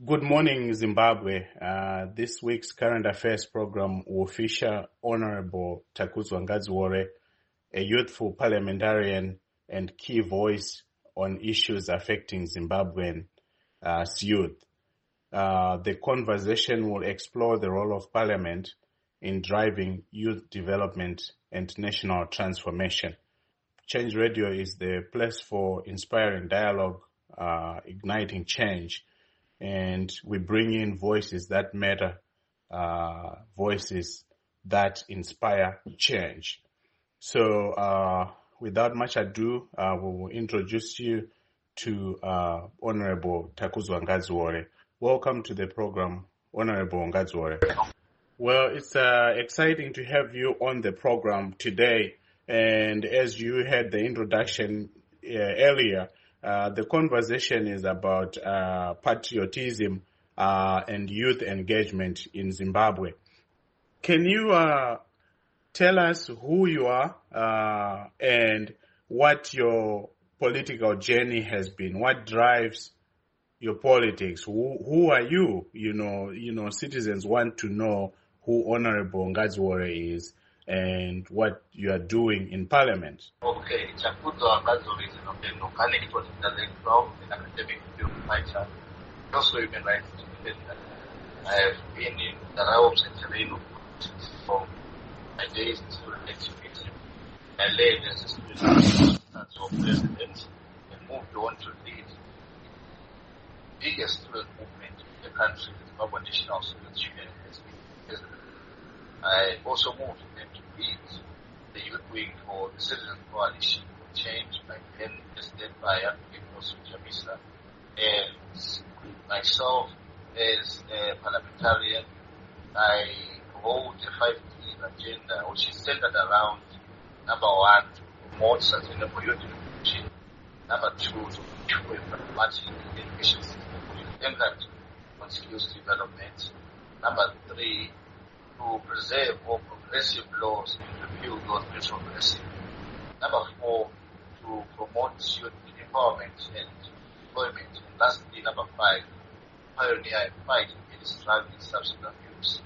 Good morning, Zimbabwe. This week's current affairs program will feature Honorable Takuzwa Ngadziwore, a youthful parliamentarian and key voice on issues affecting Zimbabwean youth. The conversation will explore the role of Parliament in driving youth development and national transformation. Change Radio is the place for inspiring dialogue, igniting change, and we bring in voices that matter, voices that inspire change. So without much ado, we will introduce you to Honorable Takuzwa Ngadziwore. Welcome to the program, Honorable Ngadziwore. Well, it's exciting to have you on the program today. And as you had the introduction earlier, the conversation is about patriotism and youth engagement in Zimbabwe. Can you tell us who you are and what your political journey has been? What drives your politics? Who are you? You know, citizens want to know who Honorable Ngadziwore is and what you are doing in Parliament. Okay, Takuzwa Ngadziwore is an organic intellectual and academic field fighter, also human rights defender. I have been in the realms and terrain of politics from my days in student activism. I led as a student of president and moved on to lead the biggest student movement in the country, the Zimbabwe National Students' Union, as president. I also moved then to lead the youth wing for the Citizen Coalition for Change by then led by Chamisa. And myself, as a parliamentarian, I hold a 5-year agenda which is centered around number one, to promote sustainable youth education, number two, to improve a pragmatic education system which is anchored on skills development, number three, to preserve more progressive laws and repeal those retrogressive. Number four, to promote youth empowerment and employment. And lastly, number five, pioneer and fight against drug and substance abuse.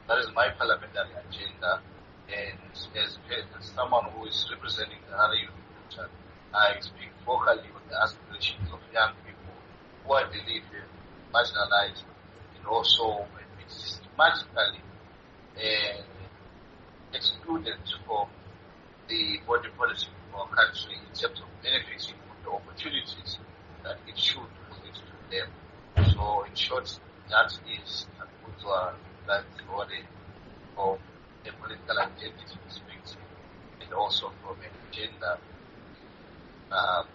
That is my parliamentary agenda. And as someone who is representing the Hara Youth Movement, I speak vocally on the aspirations of young people who I believe are marginalized and also systematically excluded from the body policy of our country in terms of benefiting from the opportunities that it should relate to them. So in short, that is Takuzwa Ngadziwore from a political identity perspective and also from an agenda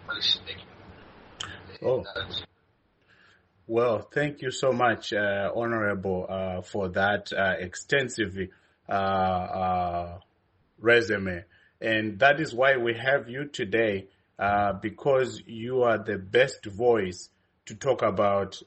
policy making. Oh. Well, thank you so much, Honorable, for that extensive resume. And that is why we have you today, because you are the best voice to talk about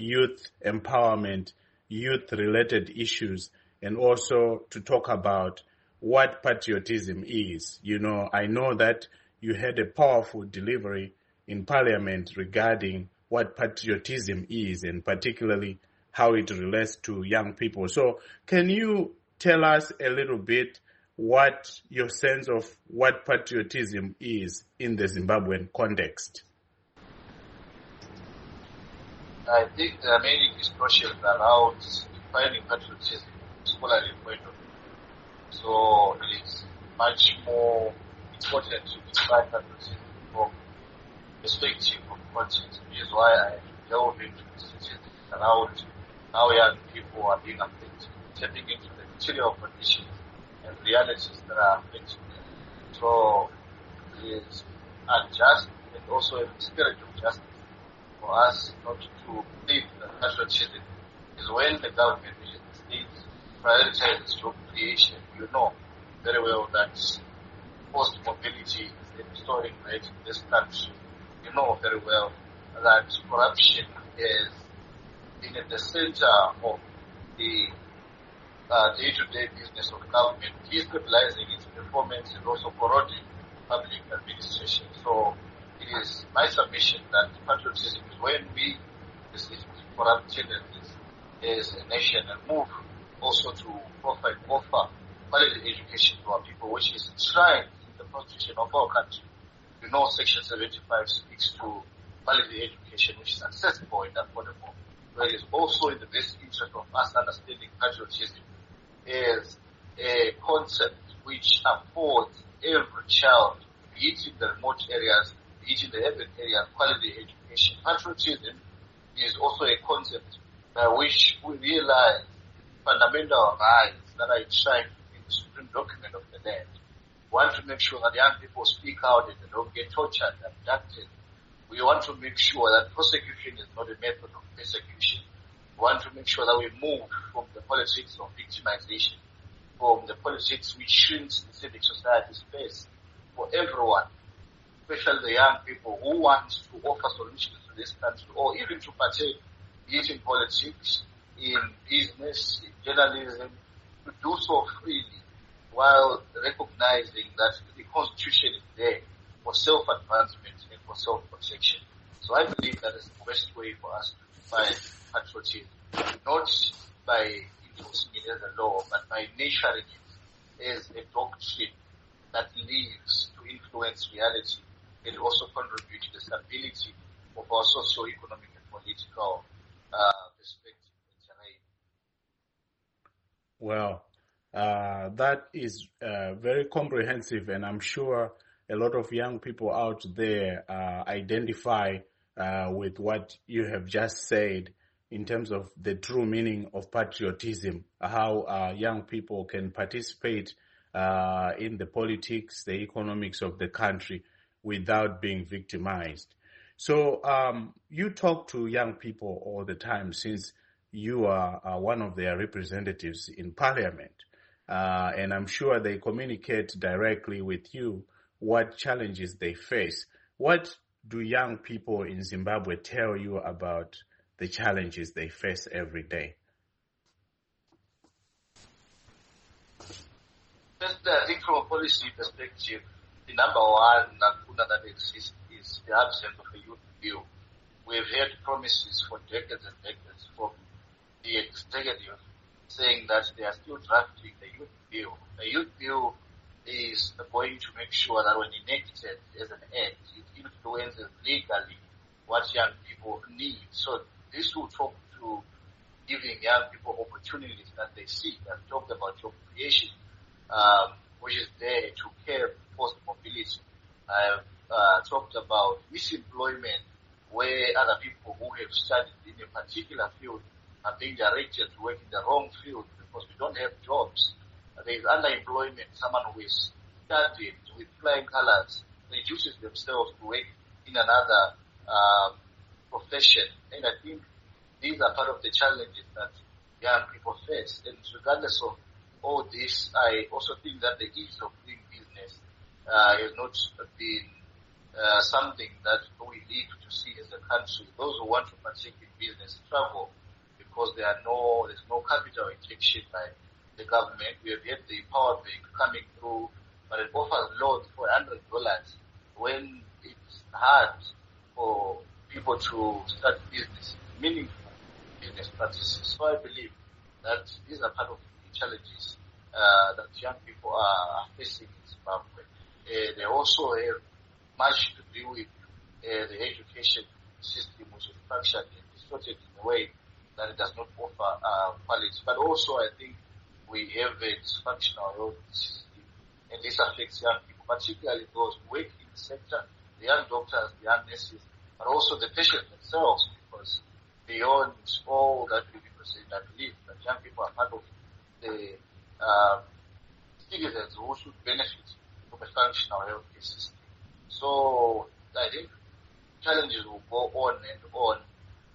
youth empowerment, youth-related issues, and also to talk about what patriotism is. You know, I know that you had a powerful delivery in Parliament regarding what patriotism is, and particularly how it relates to young people. So can you tell us a little bit what your sense of what patriotism is in the Zimbabwean context? I think there are many discussions around defining patriotism from a scholarly point of view. So it is much more important to define patriotism from the perspective of context, which is why I delve into the statistics around how young people are being affected, tapping into the material conditions and realities that are affecting them. So it is unjust and also a spirit of justice for us not to believe that patriotism is when the government, which is the state, prioritizes job creation. You know very well that post-mobility is the restoring rate in this country. You know very well that corruption is been at the center of the day-to-day business of government, destabilizing its performance and also corroding public administration. So it is my submission that patriotism is when we resist corrupt tendencies as a nation and move also to offer quality education to our people, which is enshrined in the constitution of our country. You know, Section 75 speaks to quality education, which is accessible and affordable. But it is also in the best interest of us understanding patriotism as a concept which affords every child, be it in the remote areas, be it in the urban areas, quality education. Patriotism is also a concept by which we realize fundamental rights that are enshrined in the supreme document of the land. We want to make sure that young people speak out and they don't get tortured, abducted. We want to make sure that prosecution is not a method of persecution. We want to make sure that we move from the politics of victimization, from the politics which shrinks the civic society space for everyone, especially the young people who want to offer solutions to this country or even to partake, be it in politics, in business, in journalism, to do so freely while recognizing that the Constitution is there for self-advancement and for self-protection. So I believe that is the best way for us to define patriotism, not by enforcing it as a law, but by nurturing it as a doctrine that lives to influence reality and also contribute to the stability of our socio-economic and political perspective and terrain. Well, that is very comprehensive, and I'm sure a lot of young people out there identify with what you have just said in terms of the true meaning of patriotism, how young people can participate in the politics, the economics of the country without being victimized. So you talk to young people all the time since you are one of their representatives in parliament. And I'm sure they communicate directly with you what challenges they face. What do young people in Zimbabwe tell you about the challenges they face every day? Firstly, I think from a policy perspective, the number one lacuna that exists is the absence of a youth bill. We've heard promises for decades and decades from the executive saying that they are still drafting the youth bill. The youth bill is going to make sure that when enacted as an act, it influences legally what young people need. So this will talk to giving young people opportunities that they seek. I've talked about job creation, which is there to curb forced mobility. I've talked about misemployment, where other people who have studied in a particular field are being directed to work in the wrong field because we don't have jobs. There is underemployment. Someone who is studied with flying colors reduces themselves to work in another profession. And I think these are part of the challenges that young people face. And regardless of all this, I also think that the ease of doing business has not been something that we need to see as a country. Those who want to partake in business struggle because there's no capital injection by the government. We have had the Power Bank coming through, but it offers loans for $100 when it's hard for people to start business, meaningful business practices. So I believe that these are part of the challenges that young people are facing in Zimbabwe. They also have much to do with the education system, which is structured and distorted in a way that it does not offer quality. But also, I think we have a dysfunctional health system, and this affects young people, particularly those who work in the sector, the young doctors, the young nurses, but also the patients themselves, because beyond all that we represent, I believe that young people are part of the citizens who should benefit from a functional healthcare system. So I think challenges will go on and on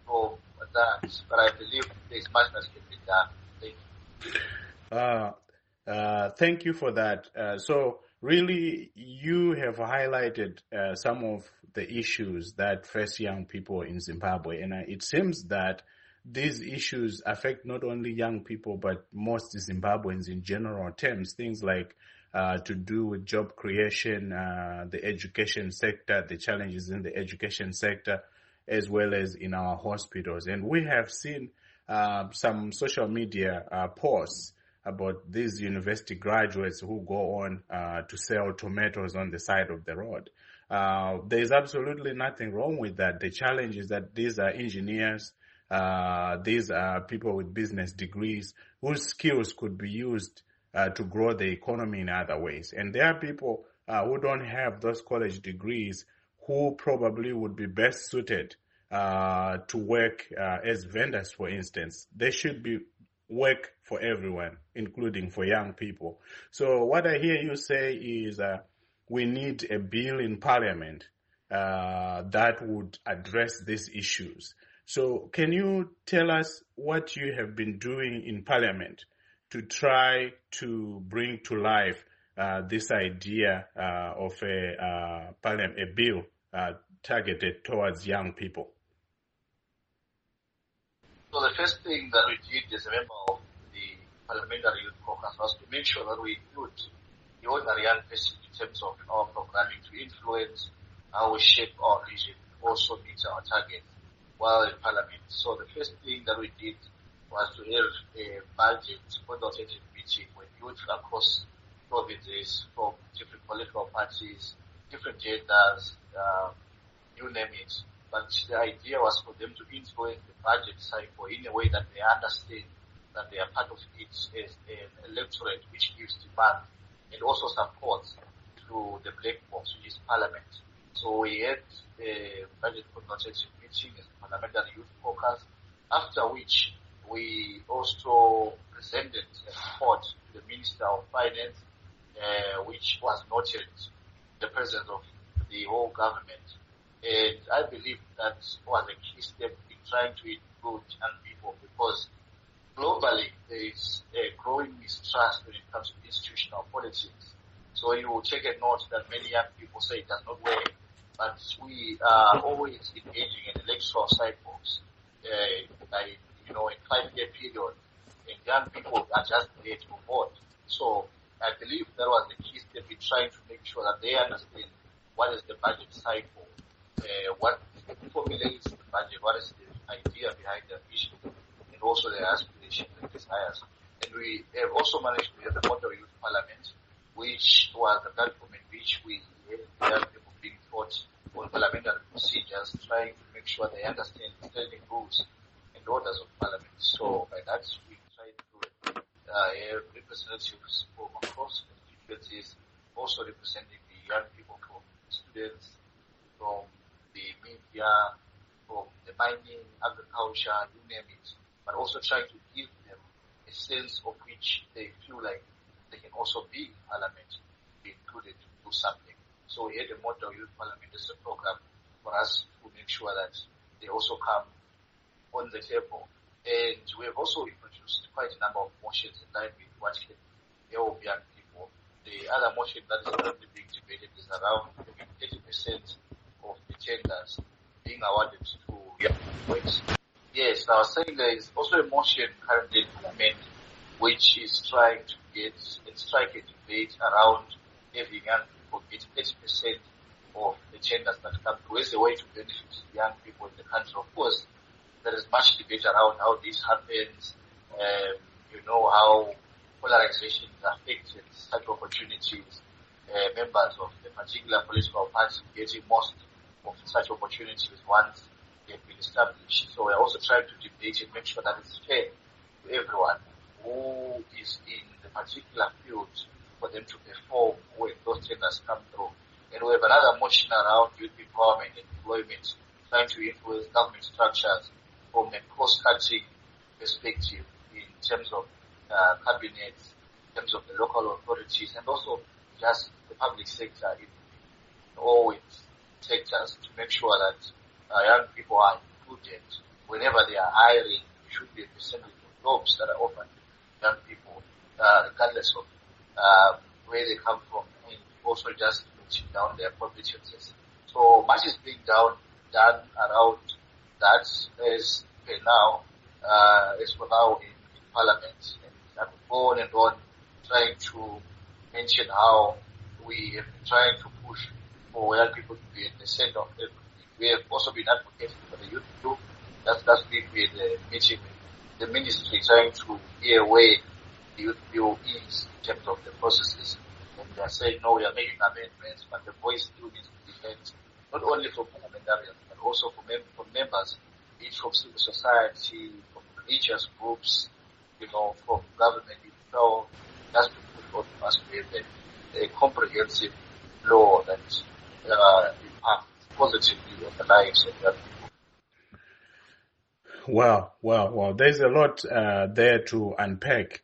from that, but I believe there is much that can be done. Thank you. Thank you for that. So really, you have highlighted some of the issues that face young people in Zimbabwe, and it seems that these issues affect not only young people, but most Zimbabweans in general terms. Things like to do with job creation, the education sector, the challenges in the education sector, as well as in our hospitals. And we have seen some social media posts about these university graduates who go on to sell tomatoes on the side of the road. There's absolutely nothing wrong with that. The challenge is that these are engineers, these are people with business degrees whose skills could be used to grow the economy in other ways. And there are people who don't have those college degrees who probably would be best suited to work as vendors, for instance. They should be work for everyone, including for young people. So what I hear you say is we need a bill in Parliament that would address these issues. So can you tell us what you have been doing in Parliament to try to bring to life this idea of a bill targeted towards young people? So the first thing that we did as a member of the Parliamentary Youth Caucus was to make sure that we include the ordinary young person in terms of our programming to influence how we shape our vision, also meet our targets while in Parliament. So the first thing that we did was to have a budget consultative meeting with youth across provinces from different political parties, different genders, you name it. But the idea was for them to influence the budget cycle in a way that they understand that they are part of it as an electorate which gives demand and also support through the black box, which is Parliament. So we had a budget consultative meeting as a Parliamentary Youth Caucus, after which we also presented a report to the Minister of Finance, which was noted in the presence of the whole government. And I believe that was a key step in trying to include young people, because globally there is a growing mistrust when it comes to institutional politics. So you will take a note that many young people say it does not work, but we are always engaging in electoral cycles, in 5-year period, and young people are just there to vote. So I believe that was the key step in trying to make sure that they understand what is the budget cycle, what formulates the budget, what is the idea behind their vision, and also their aspirations and desires. And we have also managed to have the Model Youth Parliament, which was a platform in which we have people being taught on parliamentary procedures, trying to make sure they understand the standing rules and orders of Parliament. So by that, we tried to have representatives from across constituencies, also representing the young people, from students, from the media, from the mining, agriculture, you name it, but also trying to give them a sense of which they feel like they can also be in Parliament, be included to do something. So we had a Model Youth Parliament as a program for us to make sure that they also come on the table. And we have also introduced quite a number of motions in line with what can help young people. The other motion that is currently being debated is around 80% of the tenders being awarded to young boys. Yes, I was saying there is also a motion currently in Parliament which is trying to get and strike a debate around having young people get 80% of the tenders that come through as a way to benefit young people in the country. Of course, there is much debate around how this happens, how polarization affects such opportunities, members of the particular political party getting most of such opportunities once they've been established. So we're also trying to debate and make sure that it's fair to everyone who is in the particular field for them to perform when those tenders come through. And we have another motion around youth empowerment and employment, trying to influence government structures from a cross-cutting perspective in terms of cabinets, in terms of the local authorities, and also just the public sector in all its sectors, to make sure that young people are included. Whenever they are hiring, there should be a percentage of jobs that are offered to young people, regardless of where they come from, and also just noting down their competencies. So much is being done around that as for now in Parliament, and I'm on and on trying to mention how we have been trying to push for young people to be at the center of everything. We have also been advocating for the youth group. Last week we had a meeting with the ministry trying to hear where the youth bill is in terms of the processes. And they are saying, no, we are making amendments, but the voice still needs to be heard, not only from parliamentarians, but also from members, be it from civil society, from religious groups, from government itself, just to put on us with a comprehensive law that impacts positively on the lives of young people. Well. There's a lot there to unpack.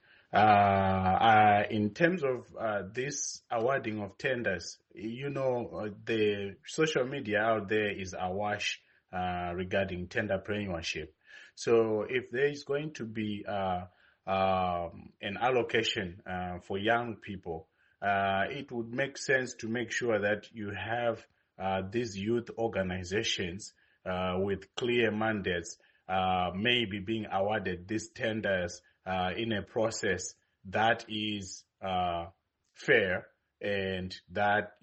In terms of this awarding of tenders, the social media out there is awash regarding tenderpreneurship. So if there is going to be an allocation for young people, it would make sense to make sure that you have these youth organizations with clear mandates maybe being awarded these tenders in a process that is fair, and that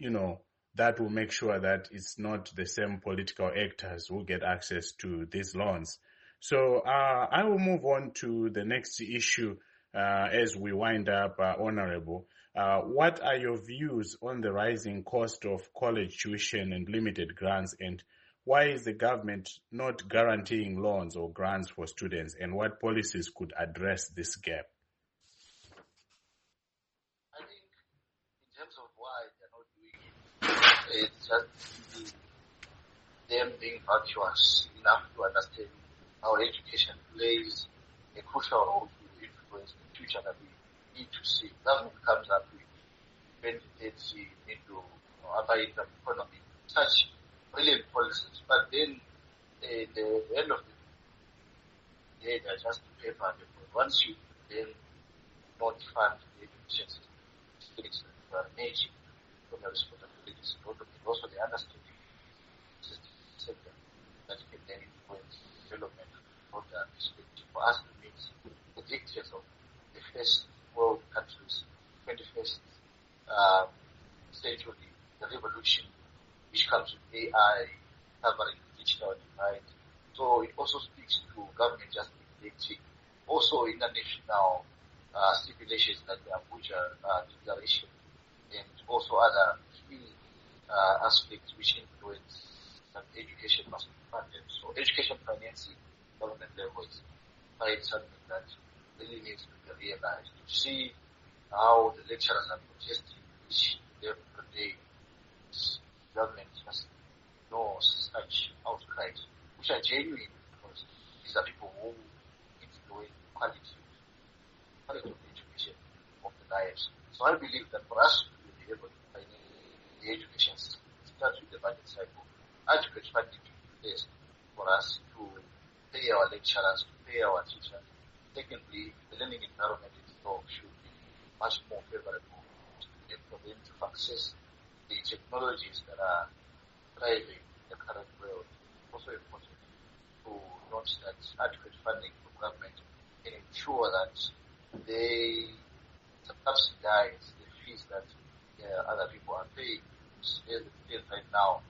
that will make sure that it's not the same political actors who get access to these loans. So I will move on to the next issue as we wind up, Honorable. What are your views on the rising cost of college tuition and limited grants, and why is the government not guaranteeing loans or grants for students, and what policies could address this gap? I think in terms of why they're not doing it, it's just them being virtuous enough to understand how education plays a crucial role to influence the future that we need to see. Government comes up with 2030 middle upper income economy, such brilliant policies, but then at the end of the day, they're just paper. Once you then not fund the education system, states that you are managing from your responsibilities, also the understanding sector that can then influence development of the perspective for us to meet the dictates of the first world countries, 21st century, the revolution, which comes with AI, covering the digital divide. So it also speaks to government just neglecting also international stipulations like the Abuja Declaration and also other key aspects which influence that education must be funded. So education financing government level is something that really needs to be realized. To see how the lecturers are protesting each and every day, government just knows such outcries, which are genuine, because these are people who need to know quality of education of the lives. So I believe that for us to be able to finance the education system, it starts with the budget cycle. Adequate funding to be placed for us to pay our lecturers, to pay our teachers. Secondly, the learning environment itself should be much more favorable for them to access the technologies that are thriving in the current world. Also important to note that adequate funding from government can ensure that they subsidize the fees that other people are paying. As it is right now,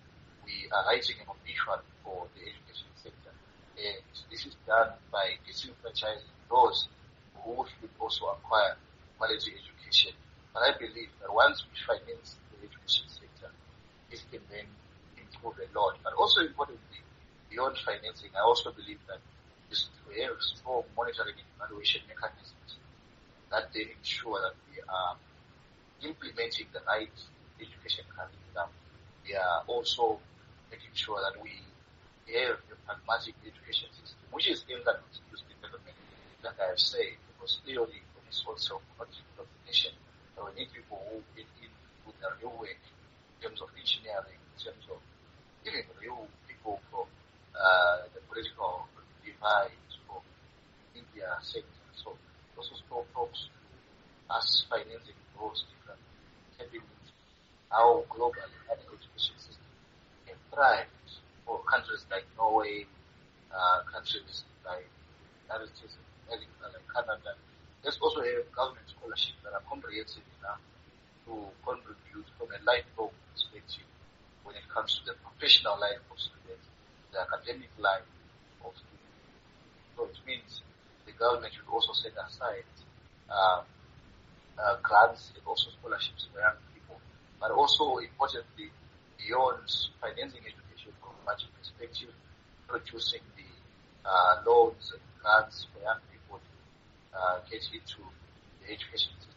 we are writing an obituary for the education sector, and this is done by disenfranchising those who should also acquire quality education. But I believe that once we finance the education sector, this can then improve a lot. But also importantly, beyond financing, I also believe that is to have strong monitoring and evaluation mechanisms that then ensure that we are implementing the right education curriculum. We are also making sure that we have a pragmatic education system, which is aimed at continuous development, like I have said, because clearly from this also project of the nation, we need people who get in with their real work in terms of engineering, in terms of even real people from the political divide from India sector. So it also still talks to us financing those different capabilities, how global an education system can thrive for countries like Norway, countries like United States of America, like Canada. There's also a government scholarship that are comprehensive enough to contribute from a lifelong perspective when it comes to the professional life of students, the academic life of students. So it means the government should also set aside grants and also scholarships for young people, but also importantly, beyond financing education from a budget perspective, reducing the loans and grants for young people to get into the education system.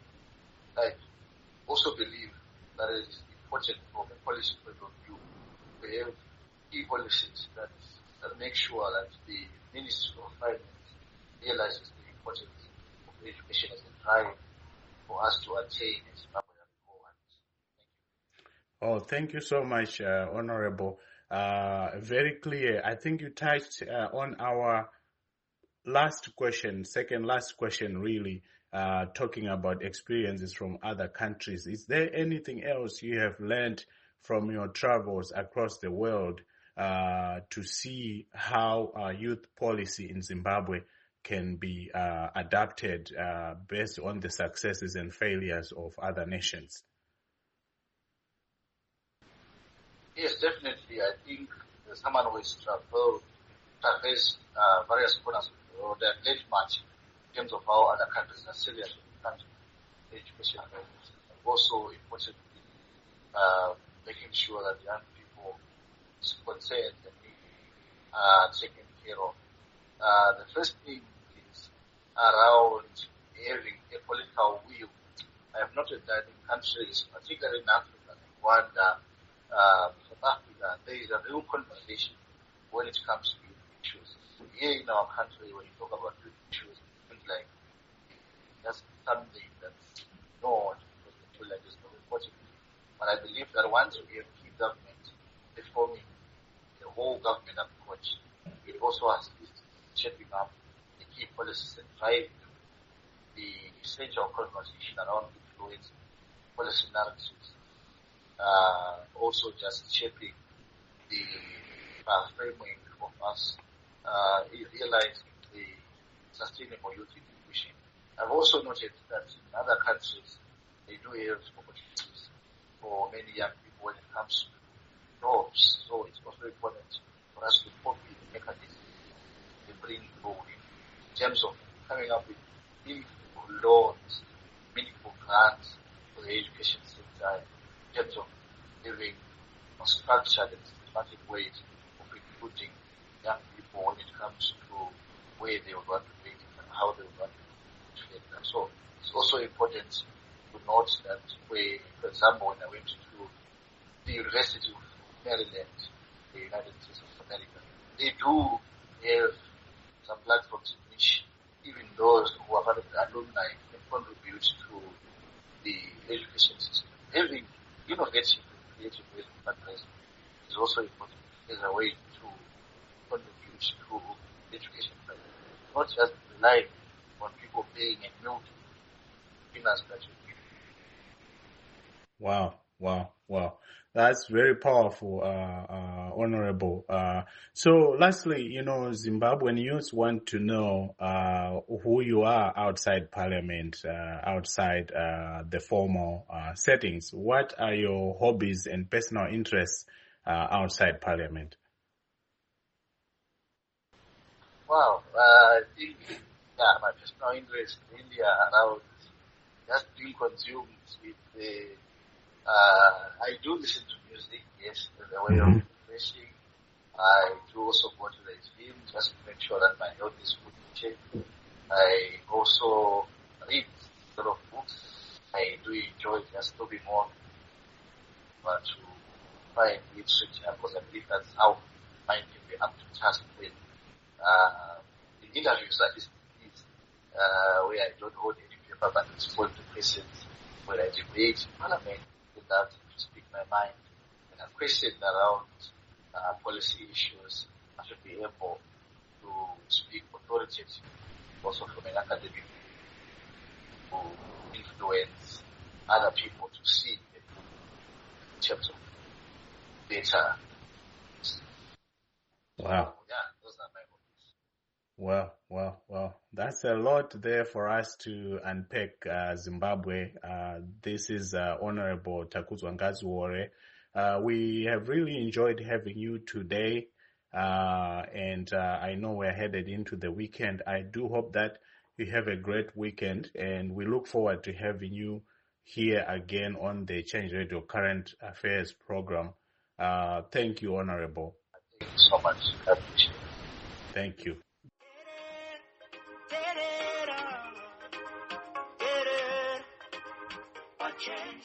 I also believe that it is important from a policy point of view to have key policies that make sure that the Ministry of Finance realizes the importance of education as a drive for us to attain a Zimbabwean forward. Thank you. Oh, thank you so much, Honorable. Very clear. I think you touched on our second last question, really, talking about experiences from other countries. Is there anything else you have learned from your travels across the world to see how youth policy in Zimbabwe can be adapted based on the successes and failures of other nations? Yes, definitely. I think someone who has traversed various corners of the world and led much in terms of how other countries are serious when it comes to education and also importantly making sure that young people is concerned and taken care of. The first thing is around having a political will. I have noted that in countries, particularly in Africa, like Rwanda, South Africa, there is a real conversation when it comes to youth issues. Here in our country, when you talk about youth issues, it feels like that's something that's ignored because they feel like there's no reporting. But I believe that once we have key government reforming the whole government approach, it also assists shaping up the key policies and driving the essential conversation around influence policy narratives. Also just shaping the framework of us realizing the sustainable youth education. I've also noted that in other countries, they do have opportunities for many young people when it comes to jobs. So it's also important for us to copy the mechanism they bring forward in terms of coming up with meaningful loans, meaningful grants for the education sector, in terms of giving structured and systematic ways of recruiting young people when it comes to where they would want to be and how they would want to get them. So it's also important to note that for example, when I went to the University of Maryland, the United States of America, they do have some platforms in which even those who are part of the alumni can contribute to the education system. Having innovative and creative ways of fundraising is also important as a way to contribute to education. Not just relying on people paying and milking finance that you give. Wow. That's very powerful, Honorable. So lastly, Zimbabwean youths want to know who you are outside Parliament, outside the formal settings. What are your hobbies and personal interests outside Parliament? Wow, I think, my personal interest really are around just being consumed with I do listen to music, yes, as a way of refreshing. I do also go to the gym just to make sure that my health is good in shape. I also read a lot of books. I do enjoy just talking more but to try and read switching up because I believe that's how mind can be up to task when in interviews like this where I don't hold any paper but respond to questions, when I debate in Parliament, that to speak my mind and a question around policy issues, I should be able to speak authoritatively, also from an academic to influence other people to see in terms of data. Wow. Yeah, those are my hobbies. Well. That's a lot there for us to unpack, Zimbabwe. This is Honorable Takuzwa Ngaziwore. We have really enjoyed having you today, and I know we're headed into the weekend. I do hope that you have a great weekend, and we look forward to having you here again on the Change Radio Current Affairs program. Thank you, Honorable. Thank you so much. I appreciate it. Thank you. Change.